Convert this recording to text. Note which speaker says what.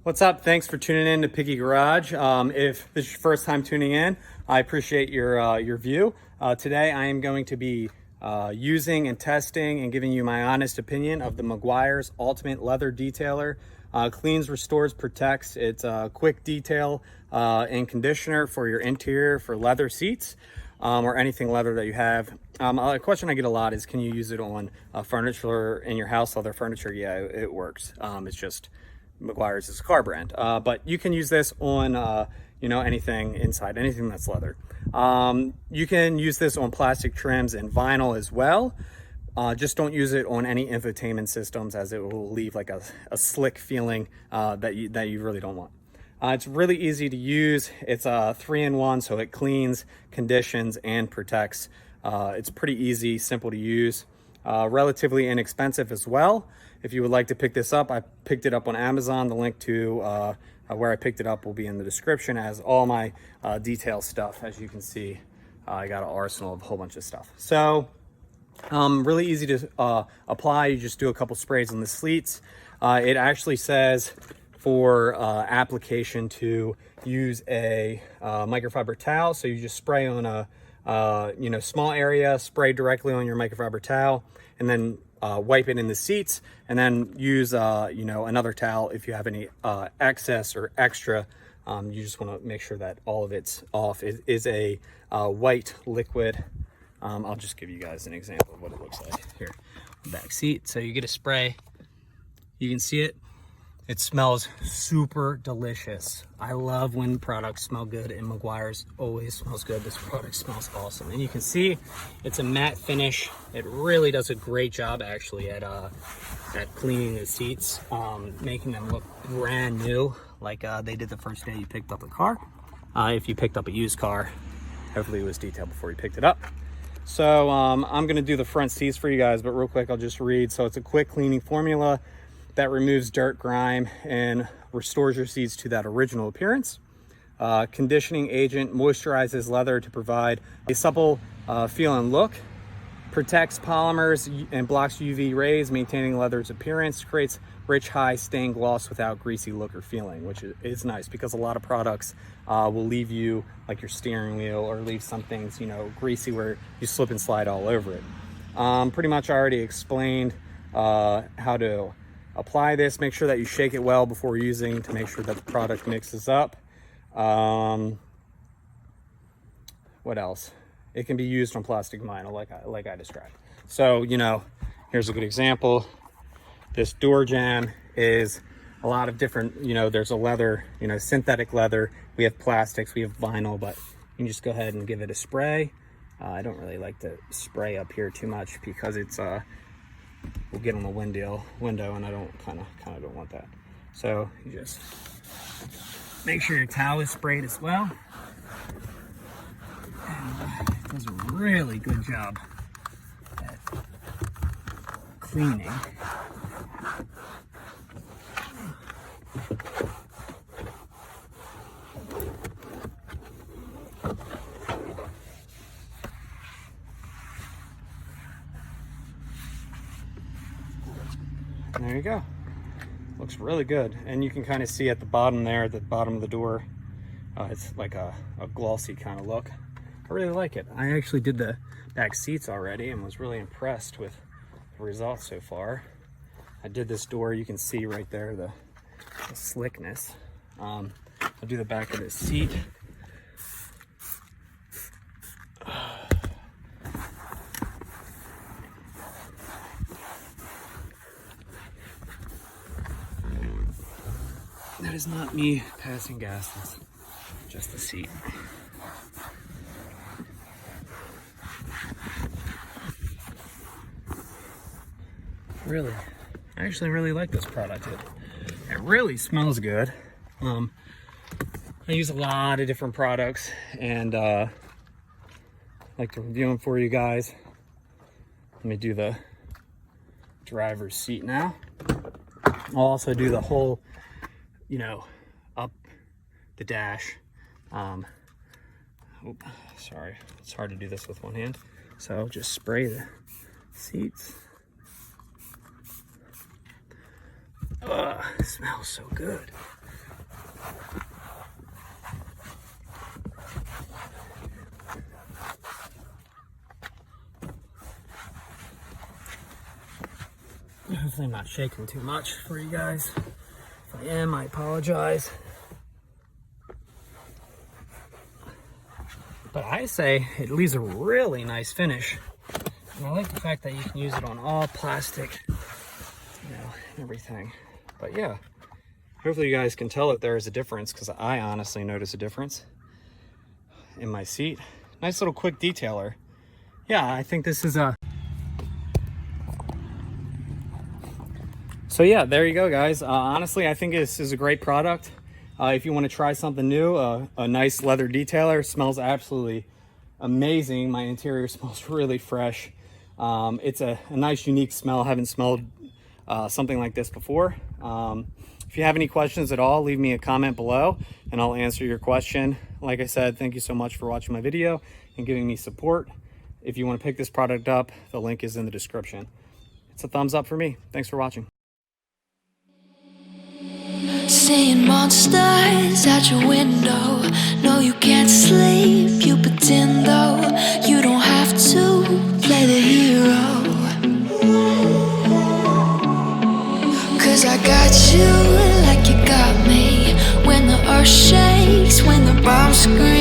Speaker 1: What's up? Thanks for tuning in to Piggy Garage. If this is your first time tuning in, I appreciate your view. Today I am going to be using and testing and giving you my honest opinion of the MEGUIAR'S Ultimate Leather Detailer. Cleans, restores, protects. It's a quick detail and conditioner for your interior for leather seats or anything leather that you have. A question I get a lot is, can you use it on furniture in your house, leather furniture? Yeah, it works. It's just MEGUIAR'S is a car brand, but you can use this on anything inside, anything that's leather. You can use this on plastic trims and vinyl as well. Just don't use it on any infotainment systems, as it will leave like a slick feeling that you really don't want. It's really easy to use. It's a 3-in-1, so it cleans, conditions, and protects. It's pretty easy, simple to use, relatively inexpensive as well. If you would like to pick this up, I picked it up on Amazon. The link to where I picked it up will be in the description, as all my detail stuff. As you can see, I got an arsenal of a whole bunch of stuff. So really easy to apply. You just do a couple sprays on the sleeves. It actually says for application to use a microfiber towel. So you just spray on a small area, spray directly on your microfiber towel, and then wipe it in the seats, and then use another towel if you have any excess or extra. You just want to make sure that all of it's off. It is a white liquid. I'll just give you guys an example of what it looks like here. Back seat. So you get a spray. You can see it. It smells super delicious. I love when products smell good, and MEGUIAR'S always smells good. This product smells awesome. And you can see it's a matte finish. It really does a great job actually at cleaning the seats, making them look brand new, like they did the first day you picked up the car. If you picked up a used car, hopefully it was detailed before you picked it up. So I'm gonna do the front seats for you guys, but real quick, I'll just read. So it's a quick cleaning formula that removes dirt, grime, and restores your seats to that original appearance. Conditioning agent moisturizes leather to provide a supple feel and look. Protects polymers and blocks UV rays, maintaining leather's appearance. Creates rich, high stained gloss without greasy look or feeling, which is nice, because a lot of products will leave you like your steering wheel, or leave some things greasy where you slip and slide all over it. Pretty much I already explained how to apply this. Make sure that you shake it well before using, to make sure that the product mixes up. What else? It can be used on plastic vinyl, like I described. So here's a good example. This door jamb is a lot of different, there's a leather, synthetic leather. We have plastics, we have vinyl, but you can just go ahead and give it a spray. I don't really like to spray up here too much, because it's will get on the window, and I don't kind of don't want that. So you just make sure your towel is sprayed as well. And it does a really good job at cleaning. There you go. Looks really good. And you can kind of see at the bottom there, at the bottom of the door, it's like a glossy kind of look. I really like it. I actually did the back seats already and was really impressed with the results so far. I did this door, you can see right there the slickness. I'll do the back of the seat. That is not me passing gas, that's just the seat. Really, I actually really like this product. It really smells good. I use a lot of different products, and I like to review them for you guys. Let me do the driver's seat now. I'll also do the whole up the dash. Sorry, it's hard to do this with one hand. So just spray the seats. It smells so good. Hopefully I'm not shaking too much for you guys. If I am, I apologize. But I say it leaves a really nice finish. And I like the fact that you can use it on all plastic, you know, everything. But yeah, hopefully you guys can tell that there is a difference, because I honestly notice a difference in my seat. Nice little quick detailer. Yeah, I think this is a... So yeah, there you go, guys. Honestly, I think this is a great product. If you want to try something new, a nice leather detailer. Smells absolutely amazing. My interior smells really fresh. It's a nice, unique smell. I haven't smelled something like this before. If you have any questions at all, leave me a comment below and I'll answer your question. Like I said, thank you so much for watching my video and giving me support. If you want to pick this product up, the link is in the description. It's a thumbs up for me. Thanks for watching.
Speaker 2: Seeing monsters at your window. No, you can't sleep, you pretend though. You don't have to play the hero, 'cause I got you like you got me. When the earth shakes, when the bombs scream,